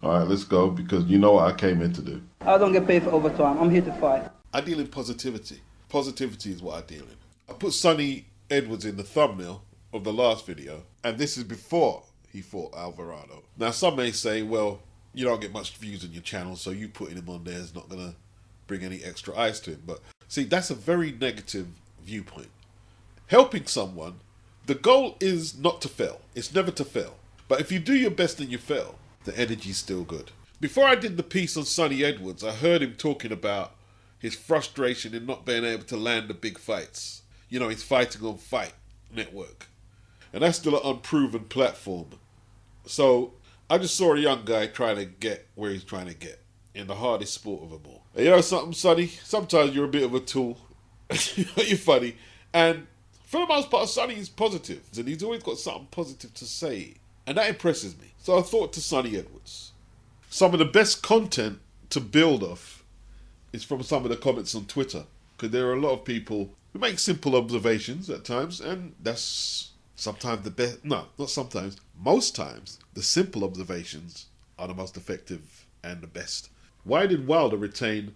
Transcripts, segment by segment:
All right, let's go, because you know what I came in to do. I don't get paid for overtime. I'm here to fight. I deal in positivity. Positivity is what I deal in. I put Sonny Edwards in the thumbnail of the last video, and this is before he fought Alvarado. Now, some may say, well, you don't get much views on your channel, so you putting him on there is not going to bring any extra eyes to him. But see, that's a very negative viewpoint. Helping someone, the goal is not to fail. It's never to fail. But if you do your best and you fail, the energy's still good. Before I did the piece on Sonny Edwards, I heard him talking about his frustration in not being able to land the big fights. You know, he's fighting on Fight Network. And that's still an unproven platform. So I just saw a young guy trying to get where he's trying to get in the hardest sport of them all. And you know something, Sonny? Sometimes you're a bit of a tool. You're funny. And for the most part, Sonny is positive. And he's always got something positive to say. And that impresses me. So I thought to Sonny Edwards, some of the best content to build off is from some of the comments on Twitter. Because there are a lot of people who make simple observations at times. And that's sometimes the best. No, not sometimes. Most times, the simple observations are the most effective and the best. Why did Wilder retain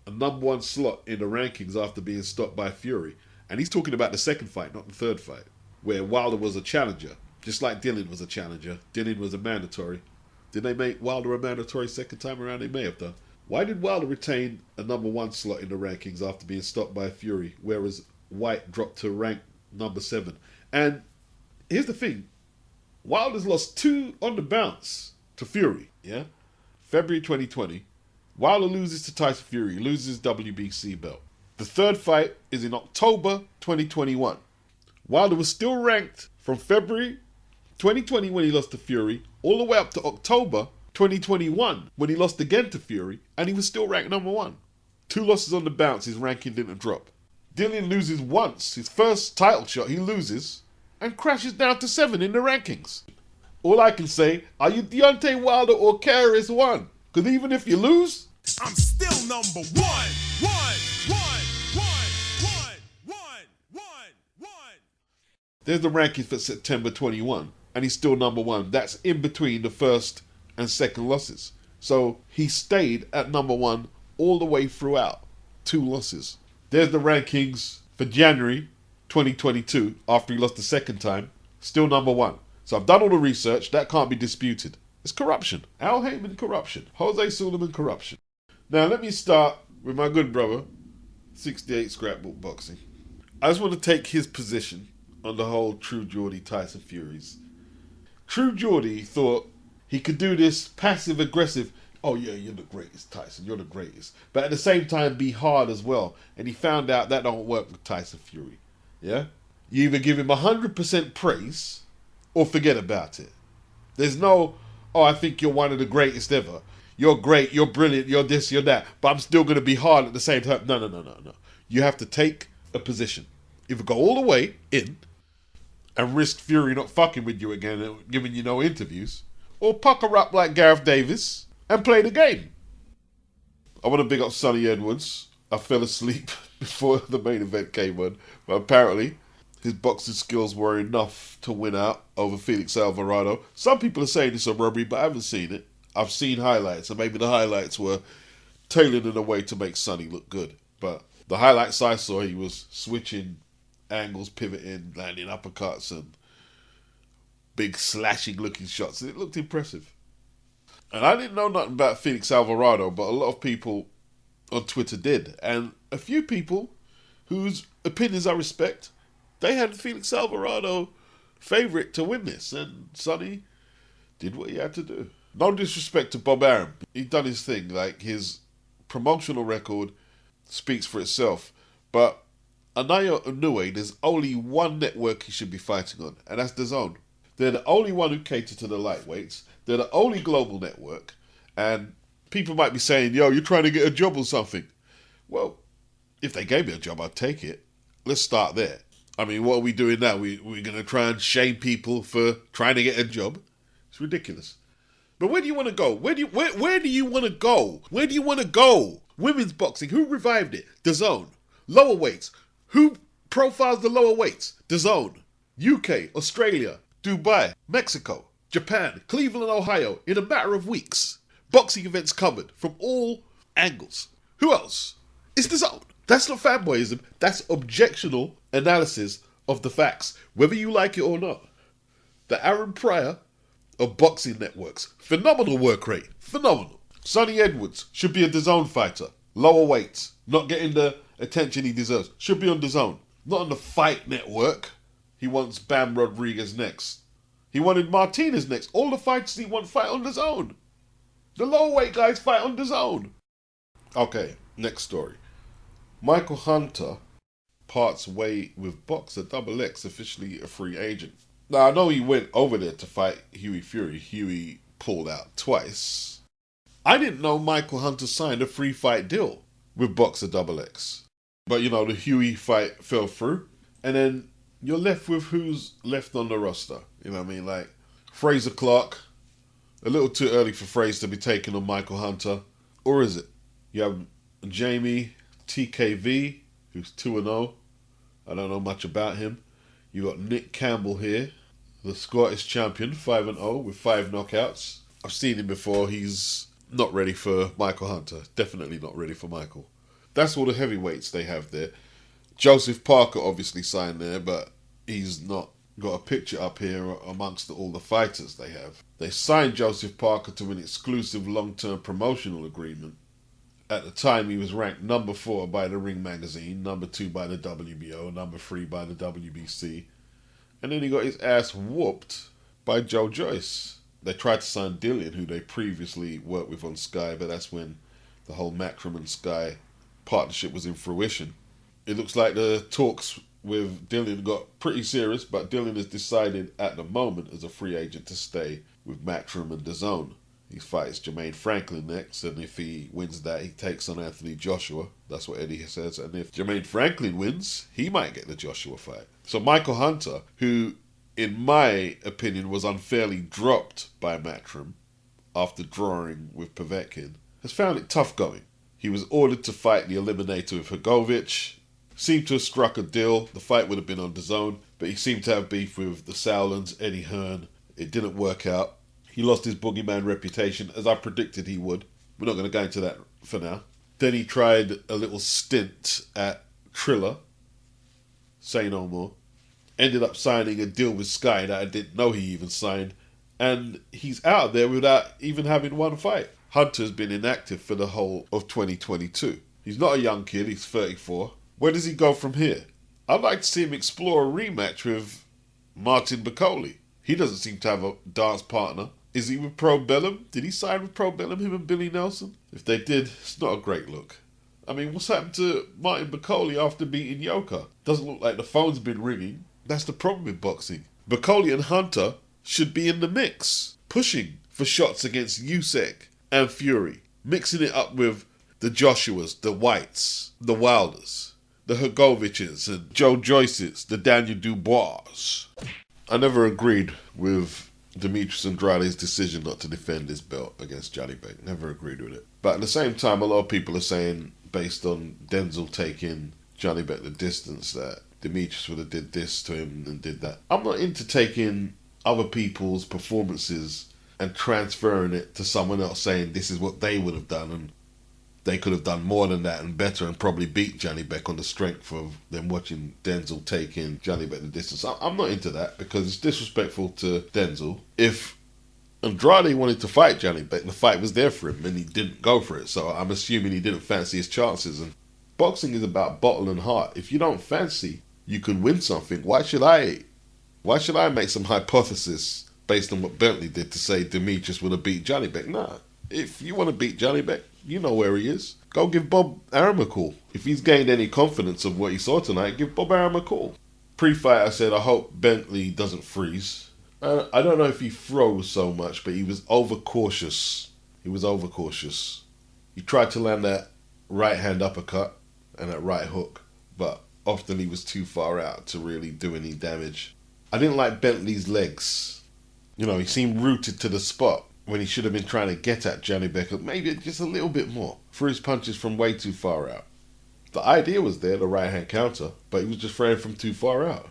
a #1 slot in the rankings after being stopped by Fury? And he's talking about the second fight, not the third fight, where Wilder was a challenger. Just like DILLIAN was a challenger. DILLIAN was a mandatory. Did they make Wilder a mandatory second time around? They may have done. Why did Wilder retain a #1 slot in the rankings after being stopped by Fury, whereas White dropped to rank #7? And here's the thing. Wilder's lost 2 on the bounce to Fury, yeah? February 2020. Wilder loses to Tyson Fury, loses his WBC belt. The third fight is in October 2021. Wilder was still ranked from February 2020 when he lost to Fury, all the way up to October 2021 when he lost again to Fury, and he was still ranked #1. 2 losses on the bounce, his ranking didn't drop. DILLIAN loses once, his first title shot he loses, and crashes down to 7 in the rankings. All I can say, are you Deontay Wilder or KRS-One? Because even if you lose, I'm still #1. there's the rankings for September 21, and he's still #1. That's in between the first and second losses. So he stayed at #1 all the way throughout. 2 losses. There's the rankings for January 2022, after he lost the second time, still #1. So I've done all the research, that can't be disputed. It's corruption. Al Heyman corruption. Jose Sullivan corruption. Now let me start with my good brother, 68 Scrapbook Boxing. I just want to take his position on the whole True Geordie Tyson Furies. True Geordie thought he could do this passive aggressive, oh yeah, you're the greatest, Tyson, you're the greatest. But at the same time be hard as well. And he found out that don't work with Tyson Fury. Yeah? You either give him 100% praise or forget about it. There's no, oh, I think you're one of the greatest ever. You're great, you're brilliant, you're this, you're that. But I'm still going to be hard at the same time. No. You have to take a position. Either go all the way in and risk Fury not fucking with you again and giving you no interviews, or pucker up like Gareth Davies and play the game. I want to big up Sonny Edwards. I fell asleep before the main event came on, but apparently his boxing skills were enough to win out over Felix Alvarado. Some people are saying it's a robbery, but I haven't seen it. I've seen highlights, and maybe the highlights were tailored in a way to make Sonny look good. But the highlights I saw, he was switching angles, pivoting, landing uppercuts, and big slashing looking shots. It looked impressive. And I didn't know nothing about Felix Alvarado, but a lot of people on Twitter did. And a few people whose opinions I respect, they had Felix Alvarado favourite to win this. And Sonny did what he had to do. No disrespect to Bob Arum. He done his thing. Like, his promotional record speaks for itself. But Anaya Inoue, there's only one network he should be fighting on, and that's DAZN. They're the only one who cater to the lightweights. They're the only global network. And people might be saying, yo, you're trying to get a job or something. Well, if they gave me a job, I'd take it. Let's start there. I mean, what are we doing now? We're going to try and shame people for trying to get a job? It's ridiculous. But where do you want to go? Where do you want to go? Where do you want to go? Women's boxing, who revived it? DAZN. Lower weights, who profiles the lower weights? DAZN. UK, Australia, Dubai, Mexico, Japan, Cleveland, Ohio, in a matter of weeks. Boxing events covered from all angles. Who else? It's DAZN. That's not fanboyism. That's objectional analysis of the facts, whether you like it or not. The Aaron Pryor of boxing networks. Phenomenal work rate. Phenomenal. Sonny Edwards should be a DAZN fighter. Lower weights. Not getting the attention he deserves. Should be on DAZN. Not on the Fight Network. He wants Bam Rodriguez next. He wanted Martinez next. All the fighters he wants fight on DAZN. The lower weight guys fight on DAZN. Okay, next story. Michael Hunter parts way with boxer Double X, officially a free agent. Now, I know he went over there to fight Hughie Fury. Hughie pulled out twice. I didn't know Michael Hunter signed a free fight deal with boxer Double X. But, you know, the Hughie fight fell through. And then you're left with who's left on the roster. You know what I mean? Like, Fraser Clark. A little too early for Fraser to be taking on Michael Hunter. Or is it? You have Jamie TKV, who's 2-0. I don't know much about him. You got Nick Campbell here, the Scottish champion, 5-0 with 5 knockouts. I've seen him before. He's not ready for Michael Hunter. Definitely not ready for Michael. That's all the heavyweights they have there. Joseph Parker obviously signed there, but he's not got a picture up here amongst all the fighters they have. They signed Joseph Parker to an exclusive long-term promotional agreement. At the time, he was ranked number 4 by the Ring magazine, number 2 by the WBO, number 3 by the WBC. And then he got his ass whooped by Joe Joyce. They tried to sign DILLIAN, who they previously worked with on Sky, but that's when the whole Matchroom and Sky partnership was in fruition. It looks like the talks with DILLIAN got pretty serious, but DILLIAN has decided at the moment as a free agent to stay with Matchroom and DAZN. He fights Jermaine Franklin next, and if he wins that, he takes on Anthony Joshua. That's what Eddie says. And if Jermaine Franklin wins, he might get the Joshua fight. So Michael Hunter, who, in my opinion, was unfairly dropped by Matchroom after drawing with Povetkin, has found it tough going. He was ordered to fight the Eliminator with Hrgovic. Seemed to have struck a deal. The fight would have been on DAZN, but he seemed to have beef with the Sowlands, Eddie Hearn. It didn't work out. He lost his boogeyman reputation, as I predicted he would. We're not going to go into that for now. Then he tried a little stint at Triller. Say no more. Ended up signing a deal with Sky that I didn't know he even signed. And he's out there without even having one fight. Hunter's been inactive for the whole of 2022. He's not a young kid, he's 34. Where does he go from here? I'd like to see him explore a rematch with Martin Bacoli. He doesn't seem to have a dance partner. Is he with Pro Bellum? Did he sign with Pro Bellum, him and Billy Nelson? If they did, it's not a great look. I mean, what's happened to Martin Bacoli after beating Yoka? Doesn't look like the phone's been ringing. That's the problem with boxing. Bacoli and Hunter should be in the mix, pushing for shots against Usyk and Fury, mixing it up with the Joshuas, the Whites, the Wilders, the Hrgoviches and Joe Joyces, the Daniel Dubois. I never agreed with Demetrius Andrade's decision not to defend his belt against Janibek. Never agreed with it. But at the same time, a lot of people are saying, based on Denzel taking Janibek the distance, that Demetrius would have did this to him and did that. I'm not into taking other people's performances and transferring it to someone else, saying this is what they would have done and they could have done more than that and better and probably beat Janibek on the strength of them watching Denzel taking Janibek the distance. I'm not into that because it's disrespectful to Denzel. If Andrade wanted to fight Janibek, the fight was there for him and he didn't go for it. So I'm assuming he didn't fancy his chances. And boxing is about bottle and heart. If you don't fancy you can win something, why should I make some hypothesis based on what Bentley did to say Demetrius would have beat Janibek? Nah. If you want to beat Janibek, you know where he is. Go give Bob Arum a call. If he's gained any confidence of what he saw tonight, give Bob Arum a call. Pre-fight, I said, I hope Bentley doesn't freeze. I don't know if he froze so much, but he was overcautious. He tried to land that right hand uppercut and that right hook, but often he was too far out to really do any damage. I didn't like Bentley's legs. You know, he seemed rooted to the spot when he should have been trying to get at Janibek, maybe just a little bit more. Threw his punches from way too far out. The idea was there, the right-hand counter, but he was just throwing from too far out.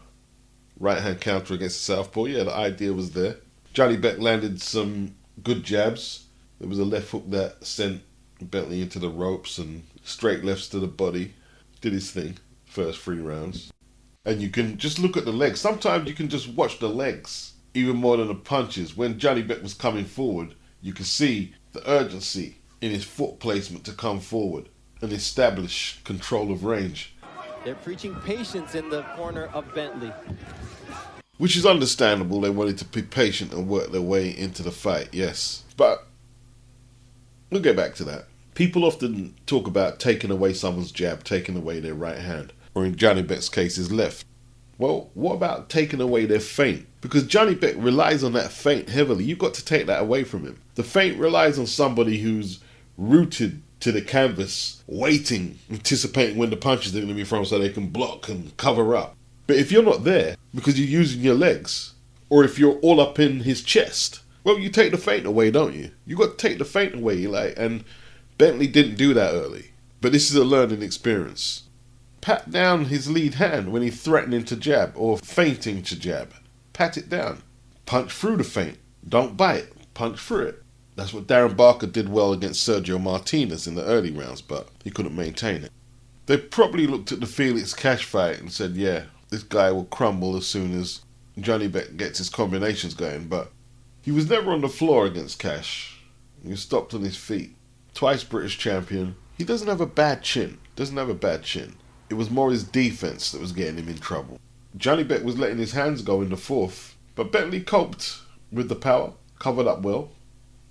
Right-hand counter against the southpaw, yeah, the idea was there. Janibek landed some good jabs. There was a left hook that sent Bentley into the ropes and straight lefts to the body. Did his thing, first 3 rounds. And you can just look at the legs. Sometimes you can just watch the legs, even more than the punches. When Janibek was coming forward, you could see the urgency in his foot placement to come forward and establish control of range. They're preaching patience in the corner of Bentley. Which is understandable. They wanted to be patient and work their way into the fight, yes. But we'll get back to that. People often talk about taking away someone's jab, taking away their right hand, or in Janibek's case, his left. Well, what about taking away their feint? Because Janibek relies on that feint heavily. You've got to take that away from him. The feint relies on somebody who's rooted to the canvas, waiting, anticipating when the punches are going to be thrown so they can block and cover up. But if you're not there because you're using your legs, or if you're all up in his chest, well, you take the feint away, don't you? You got to take the feint away, and Bentley didn't do that early. But this is a learning experience. Pat down his lead hand when he's threatening to jab or feinting to jab. Pat it down. Punch through the feint. Don't bite. Punch through it. That's what Darren Barker did well against Sergio Martinez in the early rounds, but he couldn't maintain it. They probably looked at the Felix Cash fight and said, yeah, this guy will crumble as soon as Janibek gets his combinations going, but he was never on the floor against Cash. He was stopped on his feet. Twice British champion. He doesn't have a bad chin. It was more his defense that was getting him in trouble. Janibek was letting his hands go in the 4th, but Bentley coped with the power, covered up well,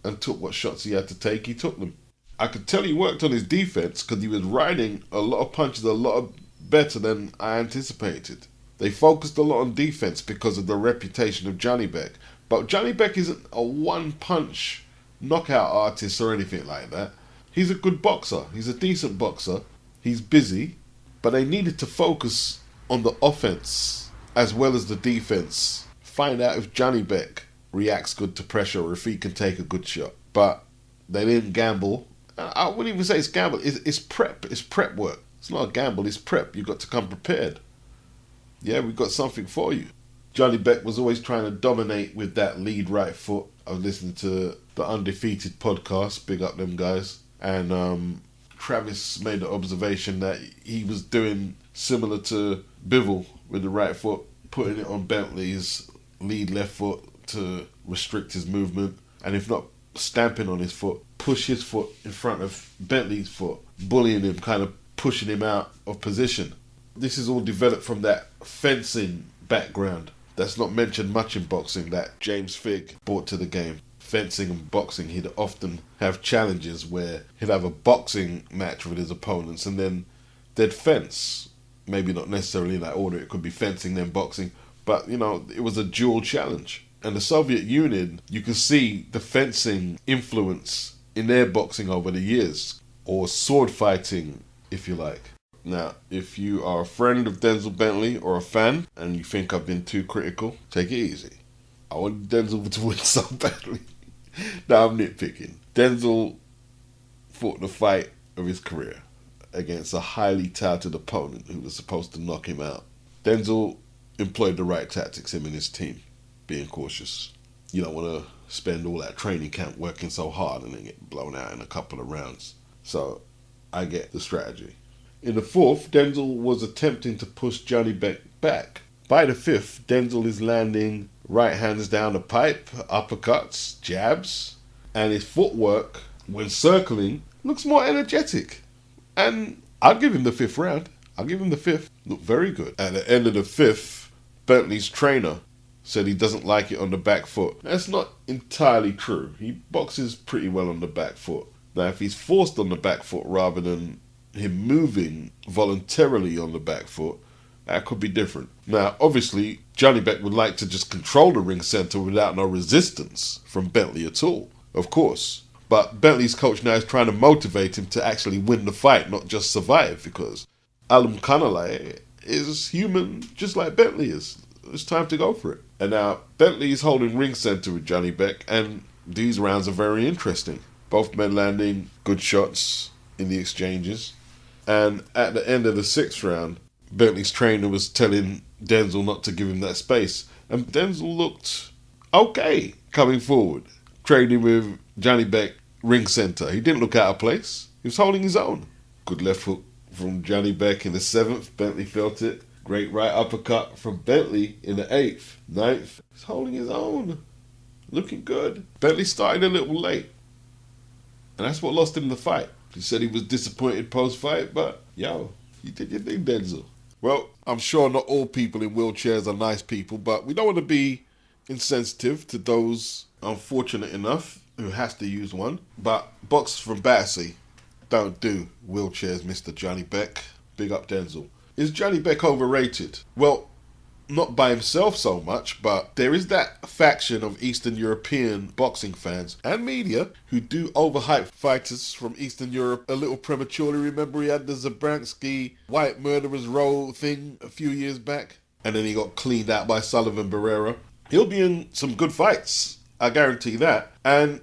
and took what shots he had to take. He took them. I could tell he worked on his defense because he was riding a lot of punches a lot better than I anticipated. They focused a lot on defense because of the reputation of Janibek. But Janibek isn't a one-punch knockout artist or anything like that. He's a good boxer. He's a decent boxer. He's busy. But they needed to focus on the offense as well as the defense. Find out if Janibek reacts good to pressure or if he can take a good shot. But they didn't gamble. I wouldn't even say it's gamble. It's prep. It's prep work. It's not a gamble. It's prep. You've got to come prepared. Yeah, we've got something for you. Janibek was always trying to dominate with that lead right foot. I was listening to the Undefeated podcast. Big up them guys. And Travis made the observation that he was doing similar to Bivol with the right foot, putting it on Bentley's lead left foot to restrict his movement, and if not, stamping on his foot, push his foot in front of Bentley's foot, bullying him, kind of pushing him out of position. This is all developed from that fencing background that's not mentioned much in boxing that James Figg brought to the game. Fencing and boxing, he'd often have challenges where he'd have a boxing match with his opponents and then they'd fence. Maybe not necessarily in that order, it could be fencing then boxing, but it was a dual challenge. And the Soviet Union, you can see the fencing influence in their boxing over the years, or sword fighting, if you like. Now, if you are a friend of Denzel Bentley or a fan and you think I've been too critical, take it easy. I want Denzel to win so badly. Now I'm nitpicking. Denzel fought the fight of his career against a highly touted opponent who was supposed to knock him out. Denzel employed the right tactics, him and his team, being cautious. You don't want to spend all that training camp working so hard and then get blown out in a couple of rounds. So I get the strategy. In the 4th, Denzel was attempting to push Janibek back. By the 5th, Denzel is landing right hands down the pipe, uppercuts, jabs, and his footwork, when circling, looks more energetic. And I'll give him the 5th round. I'll give him the 5th. Looked very good. At the end of the 5th, Bentley's trainer said he doesn't like it on the back foot. That's not entirely true. He boxes pretty well on the back foot. Now, if he's forced on the back foot rather than him moving voluntarily on the back foot, that could be different. Now, obviously, Janibek would like to just control the ring center without no resistance from Bentley at all, of course. But Bentley's coach now is trying to motivate him to actually win the fight, not just survive, because ALIMKHANULY is human just like Bentley is. It's time to go for it. And now, Bentley is holding ring center with Janibek, and these rounds are very interesting. Both men landing good shots in the exchanges. And at the end of the 6th round, Bentley's trainer was telling Denzel not to give him that space. And Denzel looked okay coming forward. Trading with Janibek ring center. He didn't look out of place. He was holding his own. Good left hook from Janibek in the 7th. Bentley felt it. Great right uppercut from Bentley in the 8th. 9th. He's holding his own. Looking good. Bentley started a little late. And that's what lost him the fight. He said he was disappointed post-fight, but, yo, you did your thing, Denzel. Well, I'm sure not all people in wheelchairs are nice people, but we don't want to be insensitive to those unfortunate enough who has to use one. But boxers from Battersea don't do wheelchairs, Mr. Janibek. Big up Denzel. Is Janibek overrated? Well, not by himself so much, but there is that faction of Eastern European boxing fans and media who do overhype fighters from Eastern Europe a little prematurely. Remember he had the Zabransky white murderers row thing a few years back, and then he got cleaned out by Sullivan Barrera. He'll be in some good fights, I guarantee that, and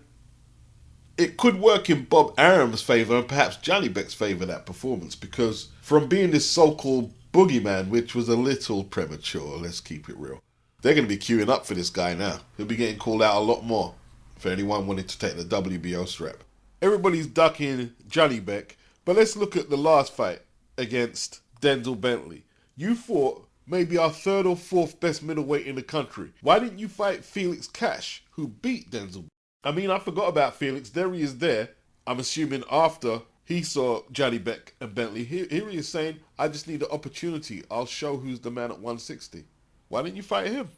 it could work in Bob Arum's favour and perhaps Janibek's favour, that performance, because from being this so-called boogeyman, which was a little premature, let's keep it real, they're going to be queuing up for this guy now. He'll be getting called out a lot more for anyone wanting to take the WBO strap. Everybody's ducking Janibek, but let's look at the last fight against Denzel Bentley. You fought maybe our 3rd or 4th best middleweight in the country. Why didn't you fight Felix Cash, who beat Denzel? I mean, I forgot about Felix. There he is there. I'm assuming after he saw Janibek and Bentley. Here he is saying, I just need an opportunity. I'll show who's the man at 160. Why didn't you fight him?